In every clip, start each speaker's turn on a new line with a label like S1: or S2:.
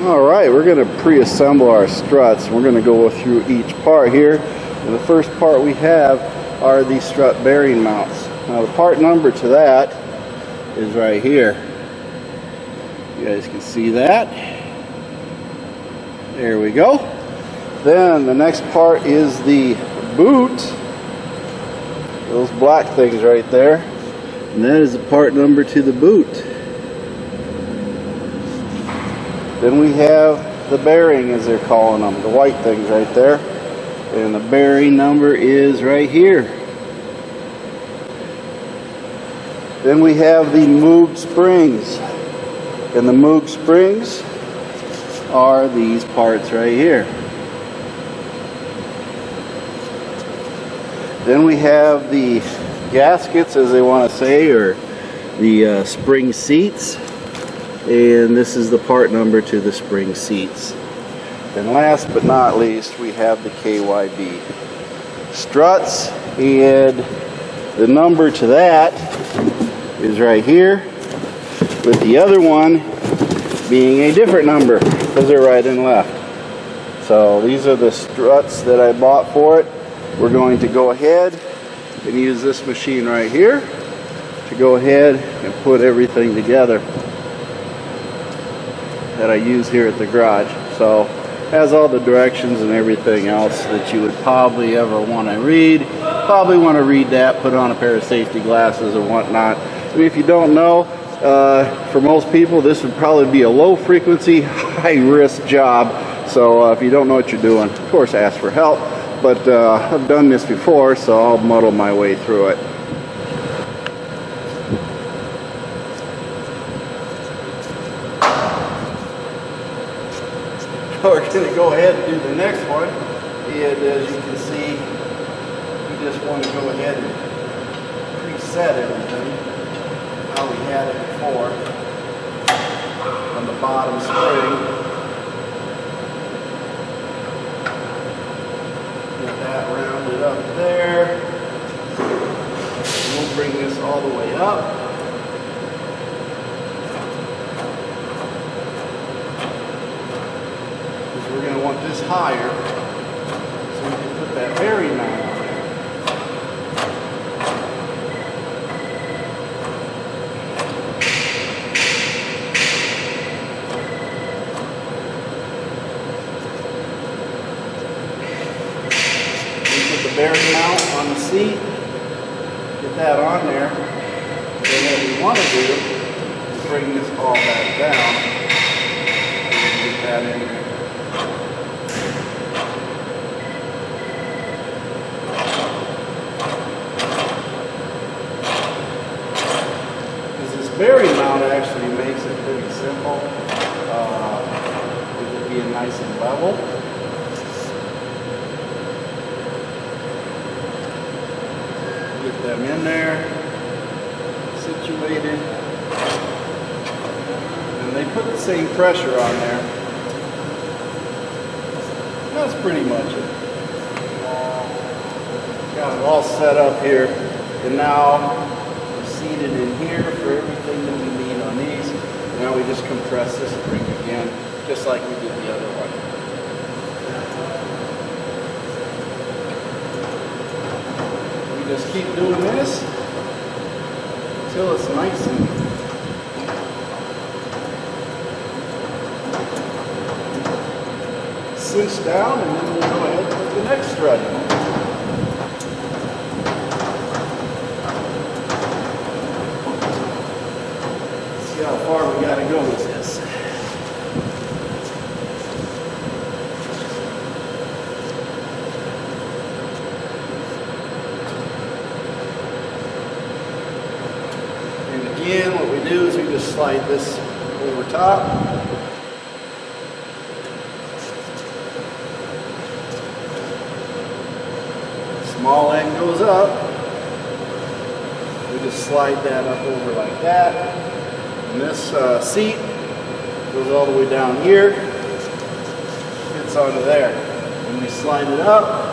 S1: Alright, we're going to pre-assemble our struts. We're going to go through each part here. And the first part we have are the strut bearing mounts. Now the part number to that is right here. You guys can see that. There we go. Then the next part is the boot. Those black things right there. And that is the part number to the boot. Then we have the bearing, as they're calling them, the white things right there. And the bearing number is right here. Then we have the Moog springs. And the Moog springs are these parts right here. Then we have the gaskets, as they want to say, or the spring seats. And this is the part number to the spring seats. And last but not least, we have the KYB struts, and the number to that is right here, with the other one being a different number because they're right and left. So these are the struts that I bought for it. We're going to go ahead and use this machine right here to go ahead and put everything together that I use here at the garage. So has all the directions and everything else that you would probably ever want to read. Probably want to read that, put on a pair of safety glasses and whatnot. I mean, if you don't know, for most people this would probably be a low frequency, high risk job. So if you don't know what you're doing, of course ask for help. But I've done this before, so I'll muddle my way through it. We're going to go ahead and do the next one, and as you can see, we just want to go ahead and preset everything how we had it before on the bottom spring. Get that rounded up there. We'll bring this all the way up. We're going to want this higher so we can put that bearing mount on there. We put the bearing mount on the seat, get that on there. Then what we want to do is bring this all back down and get that in there. Bearing mount actually makes it pretty simple with it being nice and level. Get them in there, situated, and they put the same pressure on there. That's pretty much it. Got it all set up here, and now seated in here for everything that we need on these. Now we just compress this spring again, just like we did the other one. We just keep doing this until it's nice and cinched down, and then we'll go ahead and put the next strut in. How far we got to go with this. And again, what we do is we just slide this over top. Small end goes up. We just slide that up over like that. And this seat goes all the way down here, fits onto there. And we slide it up.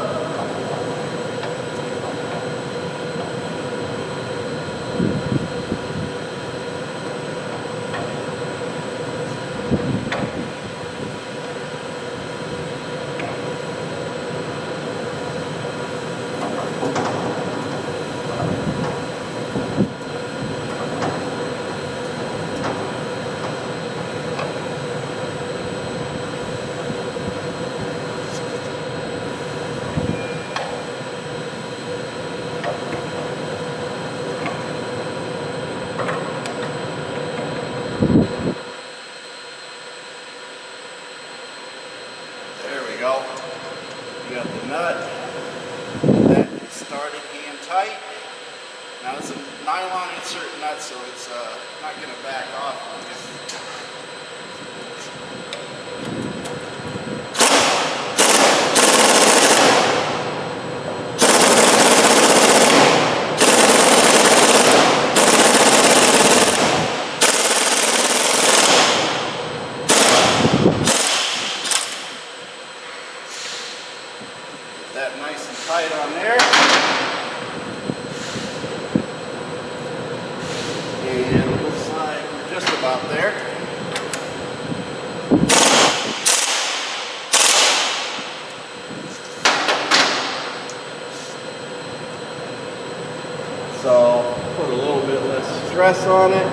S1: press on it,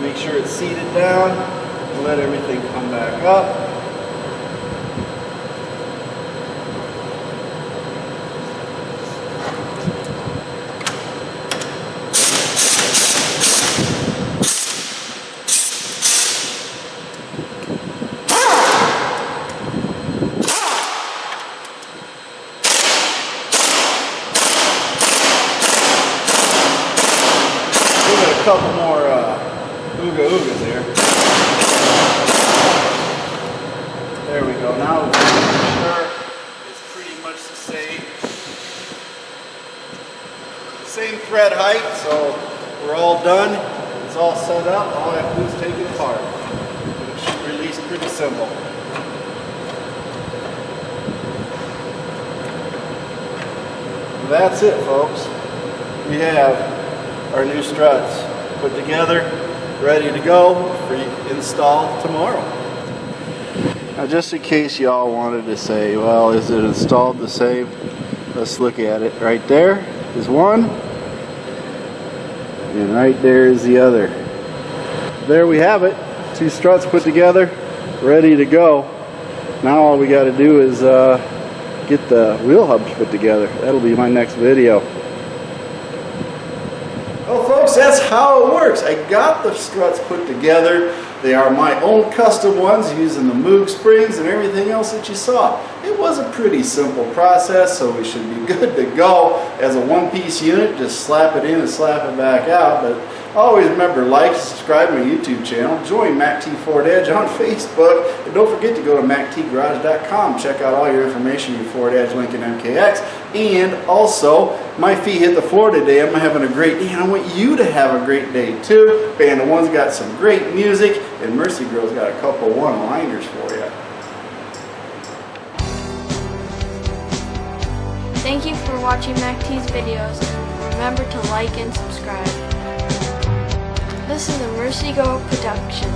S1: make sure it's seated down, and let everything come back up. A couple more ooga-oogas there. There we go. Now we're sure it's pretty much the same thread height, so we're all done. It's all set up. All I have to do is take it apart. It should release pretty simple. That's it, folks. We have our new struts put together, ready to go for install tomorrow. Now, just in case y'all wanted to say, well, is it installed the same? Let's look at it. Right there is one, and right there is the other. There we have it. 2 struts put together, ready to go. Now all we got to do is get the wheel hubs put together. That'll be my next video. Well, folks, that's how it works. I got the struts put together. They are my own custom ones using the Moog springs and everything else that you saw. It was a pretty simple process, so we should be good to go. As a one-piece unit, just slap it in and slap it back out. But always remember, like, subscribe to my YouTube channel, join MACTFORDEDGE on Facebook, and don't forget to go to MACTgarage.com. Check out all your information, your Ford Edge, Lincoln MKX, and also my feet hit the floor today. I'm having a great day, and I want you to have a great day too. Band of One's got some great music, and Mercy Girl's got a couple one-liners for you.
S2: Thank you for watching MACT's videos, and remember to like and subscribe. This is a Mercy Girl production.